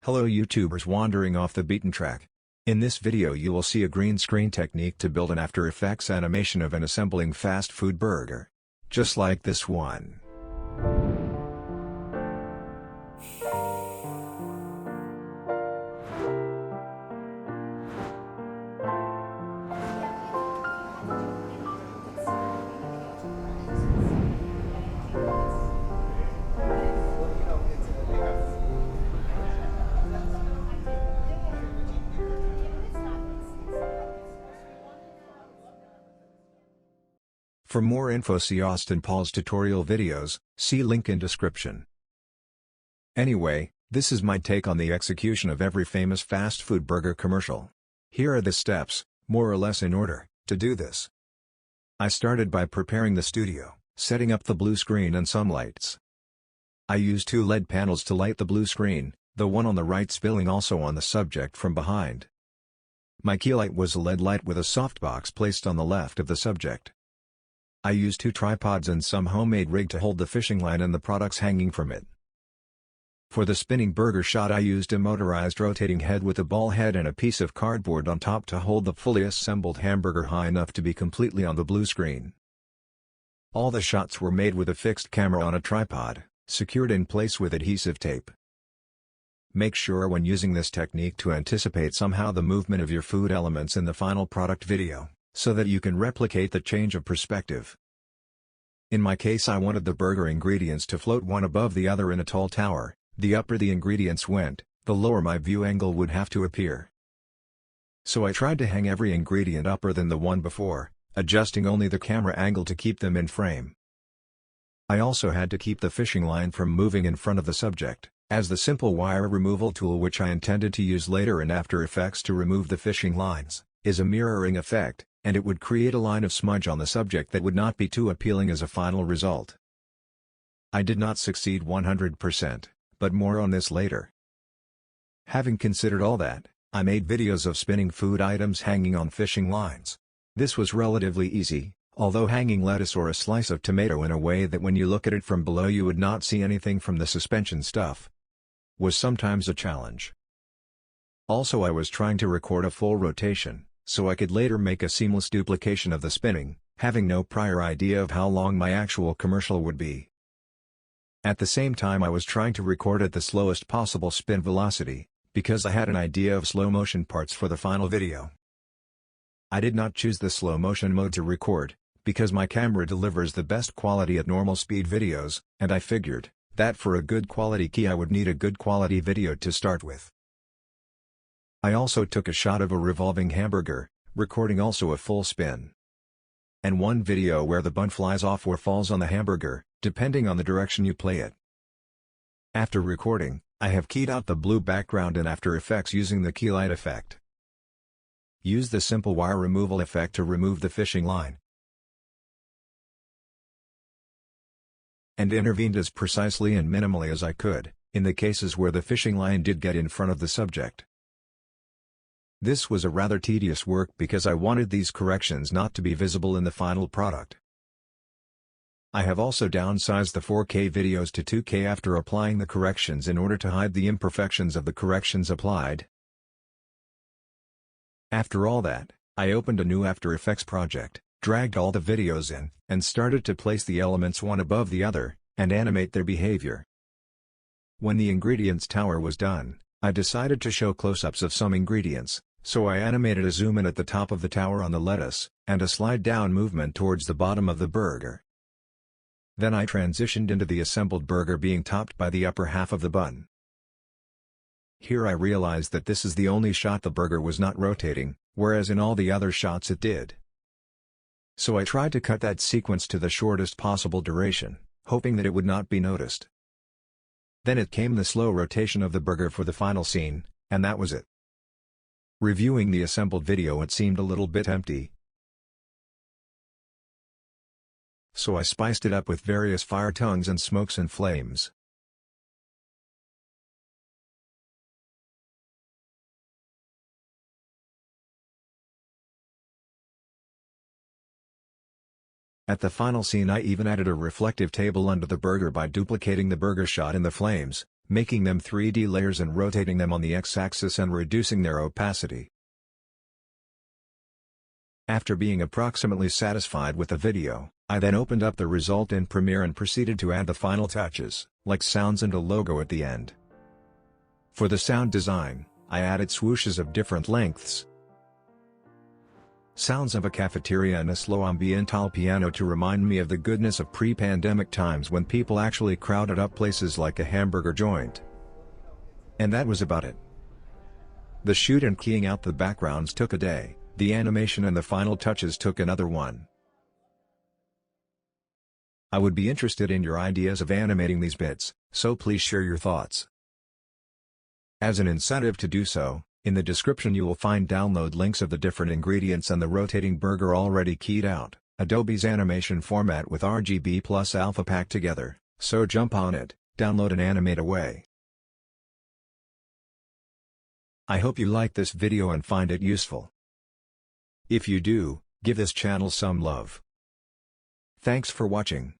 Hello YouTubers wandering off the beaten track. In this video you will see a green screen technique to build an After Effects animation of an assembling fast food burger. Just like this one. For more info see Austen Paul's tutorial videos, see link in description. Anyway, this is my take on the execution of every famous fast food burger commercial. Here are the steps, more or less in order, to do this. I started by preparing the studio, setting up the blue screen and some lights. I used two LED panels to light the blue screen, the one on the right spilling also on the subject from behind. My key light was a LED light with a softbox placed on the left of the subject. I used two tripods and some homemade rig to hold the fishing line and the products hanging from it. For the spinning burger shot I used a motorized rotating head with a ball head and a piece of cardboard on top to hold the fully assembled hamburger high enough to be completely on the blue screen. All the shots were made with a fixed camera on a tripod, secured in place with adhesive tape. Make sure when using this technique to anticipate somehow the movement of your food elements in the final product video, so that you can replicate the change of perspective. In my case I wanted the burger ingredients to float one above the other in a tall tower. The upper the ingredients went, the lower my view angle would have to appear. So I tried to hang every ingredient upper than the one before, adjusting only the camera angle to keep them in frame. I also had to keep the fishing line from moving in front of the subject, as the simple wire removal tool which I intended to use later in After Effects to remove the fishing lines, is a mirroring effect, and it would create a line of smudge on the subject that would not be too appealing as a final result. I did not succeed 100%, but more on this later. Having considered all that, I made videos of spinning food items hanging on fishing lines. This was relatively easy, although hanging lettuce or a slice of tomato in a way that when you look at it from below you would not see anything from the suspension stuff, was sometimes a challenge. Also I was trying to record a full rotation, so I could later make a seamless duplication of the spinning, having no prior idea of how long my actual commercial would be. At the same time I was trying to record at the slowest possible spin velocity, because I had an idea of slow motion parts for the final video. I did not choose the slow motion mode to record, because my camera delivers the best quality at normal speed videos, and I figured that for a good quality key I would need a good quality video to start with. I also took a shot of a revolving hamburger, recording also a full spin. And one video where the bun flies off or falls on the hamburger, depending on the direction you play it. After recording, I have keyed out the blue background in After Effects using the key light effect. Use the simple wire removal effect to remove the fishing line. And intervened as precisely and minimally as I could, in the cases where the fishing line did get in front of the subject. This was a rather tedious work because I wanted these corrections not to be visible in the final product. I have also downsized the 4K videos to 2K after applying the corrections in order to hide the imperfections of the corrections applied. After all that, I opened a new After Effects project, dragged all the videos in, and started to place the elements one above the other, and animate their behavior. When the ingredients tower was done, I decided to show close-ups of some ingredients. So I animated a zoom in at the top of the tower on the lettuce, and a slide down movement towards the bottom of the burger. Then I transitioned into the assembled burger being topped by the upper half of the bun. Here I realized that this is the only shot the burger was not rotating, whereas in all the other shots it did. So I tried to cut that sequence to the shortest possible duration, hoping that it would not be noticed. Then it came the slow rotation of the burger for the final scene, and that was it. Reviewing the assembled video it seemed a little bit empty. So I spiced it up with various fire tongues and smokes and flames. At the final scene I even added a reflective table under the burger by duplicating the burger shot in the flames, making them 3D layers and rotating them on the X-axis and reducing their opacity. After being approximately satisfied with the video, I then opened up the result in Premiere and proceeded to add the final touches, like sounds and a logo at the end. For the sound design, I added swooshes of different lengths, sounds of a cafeteria and a slow ambiental piano to remind me of the goodness of pre-pandemic times when people actually crowded up places like a hamburger joint. And that was about it. The shoot and keying out the backgrounds took a day, the animation and the final touches took another one. I would be interested in your ideas of animating these bits, so please share your thoughts. As an incentive to do so, in the description you will find download links of the different ingredients and the rotating burger already keyed out, Adobe's animation format with RGB plus alpha packed together, so jump on it, download and animate away. I hope you like this video and find it useful. If you do, give this channel some love. Thanks for watching.